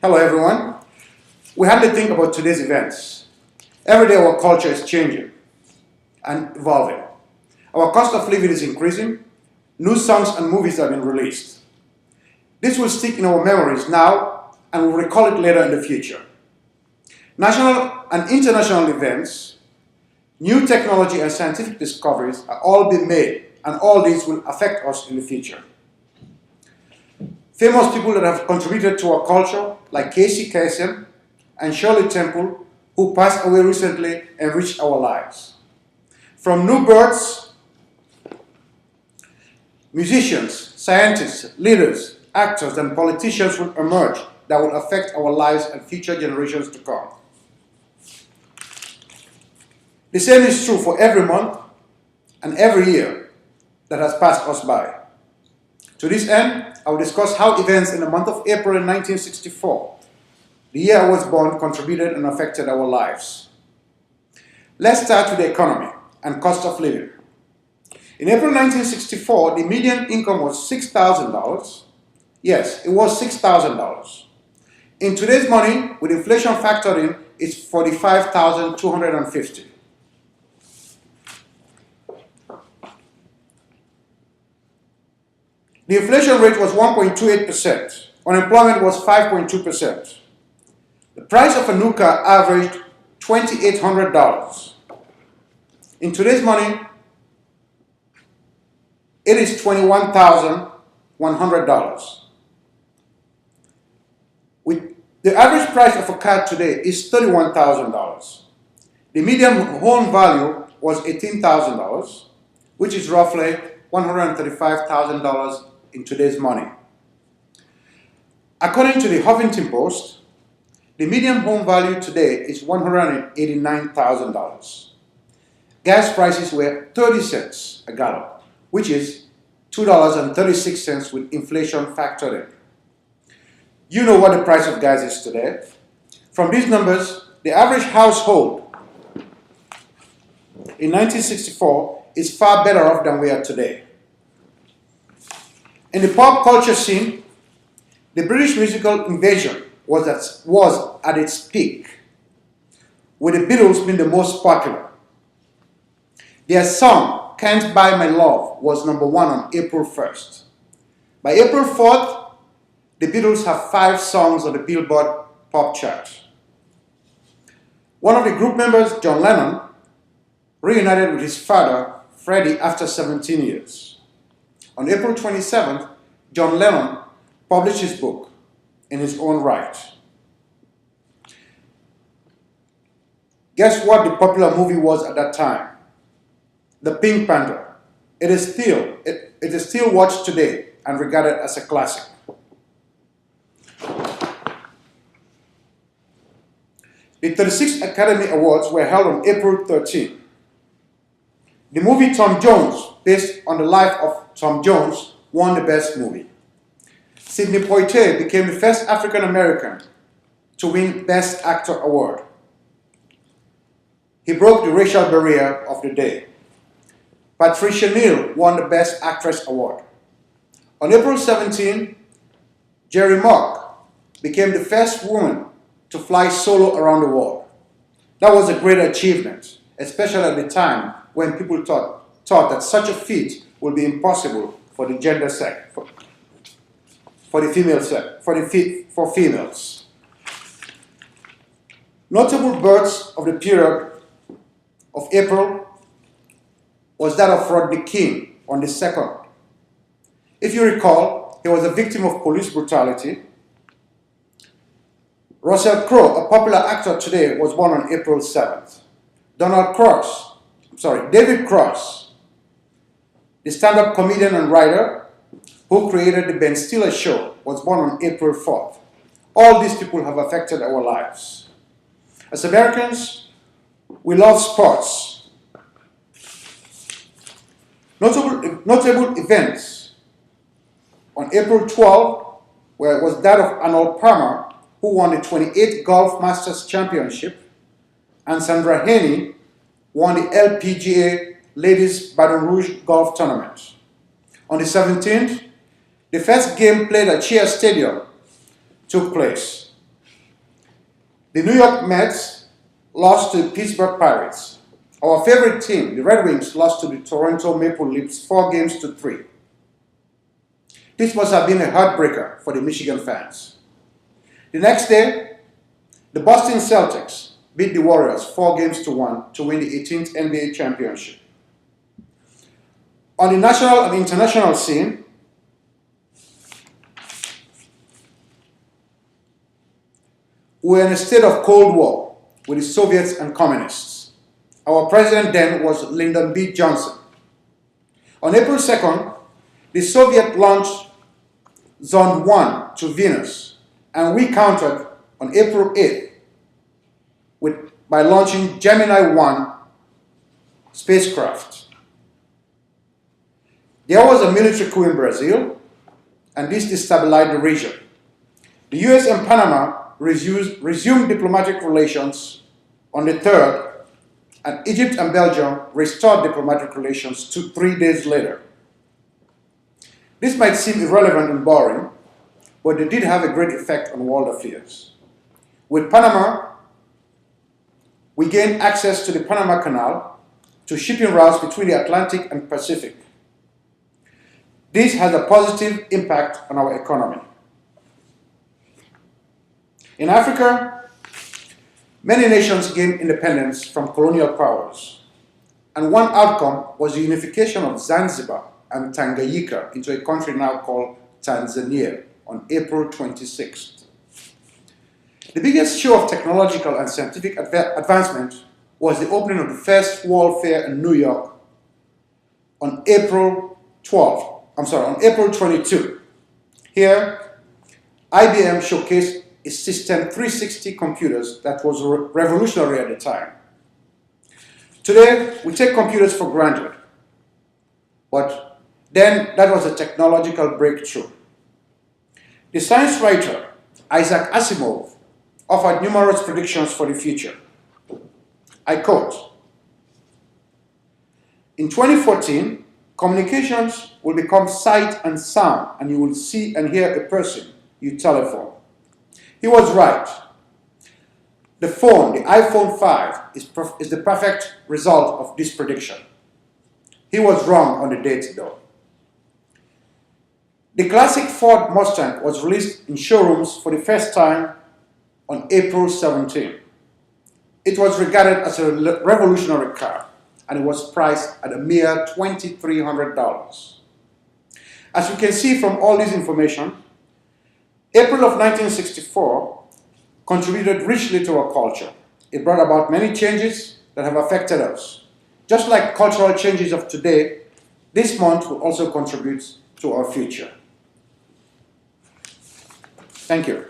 Hello everyone. We hardly think about today's events. Every day our culture is changing and evolving. Our cost of living is increasing. New songs and movies have been released. This will stick in our memories now and we'll recall it later in the future. National and international events, new technology and scientific discoveries are all being made, and all these will affect us in the future. Famous people that have contributed to our culture, like Casey Kasem and Shirley Temple, who passed away recently, enriched our lives. From new births, musicians, scientists, leaders, actors, and politicians will emerge that will affect our lives and future generations to come. The same is true for every month and every year that has passed us by. To this end, I will discuss how events in the month of April in 1964, the year I was born, contributed and affected our lives. Let's start with the economy and cost of living. In April 1964, the median income was $6,000. Yes, it was $6,000. In today's money, with inflation factored in, it's $45,250. The inflation rate was 1.28%. Unemployment was 5.2%. The price of a new car averaged $2,800. In today's money, it is $21,100. The average price of a car today is $31,000. The median home value was $18,000, which is roughly $135,000 in today's money. According to the Huffington Post, the median home value today is $189,000. Gas prices were 30 cents a gallon, which is $2.36 with inflation factored in. You know what the price of gas is today. From these numbers, the average household in 1964 is far better off than we are today. In the pop culture scene, the British musical invasion was at its peak, with the Beatles being the most popular. Their song, Can't Buy My Love, was #1 on April 1st. By April 4th, the Beatles have 5 songs on the Billboard pop chart. One of the group members, John Lennon, reunited with his father, Freddie, after 17 years. On April 27th, John Lennon published his book in his own right. Guess what the popular movie was at that time? The Pink Panther. It is still watched today and regarded as a classic. The 36th Academy Awards were held on April 13. The movie Tom Jones, based on the life of Tom Jones, won the Best Movie. Sidney Poitier became the first African American to win Best Actor award. He broke the racial barrier of the day. Patricia Neal won the Best Actress award. On April 17, Jerry Mock became the first woman to fly solo around the world. That was a great achievement, especially at the time when people thought that such a feat would be impossible for the gender sex, for females. Notable births of the period of April was that of Rodney King on the 2nd. If you recall, he was a victim of police brutality. Russell Crowe, a popular actor today, was born on April 7th. David Cross, the stand-up comedian and writer who created the Ben Stiller Show, was born on April 4th. All these people have affected our lives. As Americans, we love sports. Notable events on April 12 was that of Arnold Palmer, who won the 28th Golf Masters Championship, and Sandra Haney won the LPGA Ladies Baton Rouge Golf Tournament. On the 17th, the first game played at Chia Stadium took place. The New York Mets lost to the Pittsburgh Pirates. Our favorite team, the Red Wings, lost to the Toronto Maple Leafs 4-3. This must have been a heartbreaker for the Michigan fans. The next day, the Boston Celtics beat the Warriors 4-1 to win the 18th NBA championship. On the national and international scene, we were in a state of Cold War with the Soviets and communists. Our president then was Lyndon B. Johnson. On April 2nd, the Soviet launched Zond 1 to Venus, and we countered on April 8th by launching Gemini 1 spacecraft. There was a military coup in Brazil, and this destabilized the region. The US and Panama resumed diplomatic relations on the 3rd, and Egypt and Belgium restored diplomatic relations 3 days later. This might seem irrelevant and boring, but they did have a great effect on world affairs. With Panama, we gained access to the Panama Canal to shipping routes between the Atlantic and Pacific. This has a positive impact on our economy. In Africa, many nations gained independence from colonial powers, and one outcome was the unification of Zanzibar and Tanganyika into a country now called Tanzania on April 26th. The biggest show of technological and scientific advancement was the opening of the first World Fair in New York on April 22. Here, IBM showcased its System 360 computers that was revolutionary at the time. Today, we take computers for granted, but then that was a technological breakthrough. The science writer Isaac Asimov offered numerous predictions for the future. I quote, "In 2014, communications will become sight and sound, and you will see and hear a person you telephone." He was right. The phone, the iPhone 5, is the perfect result of this prediction. He was wrong on the date though. The classic Ford Mustang was released in showrooms for the first time on April 17. It was regarded as a revolutionary car, and it was priced at a mere $2,300. As you can see from all this information, April of 1964 contributed richly to our culture. It brought about many changes that have affected us. Just like cultural changes of today, this month will also contribute to our future. Thank you.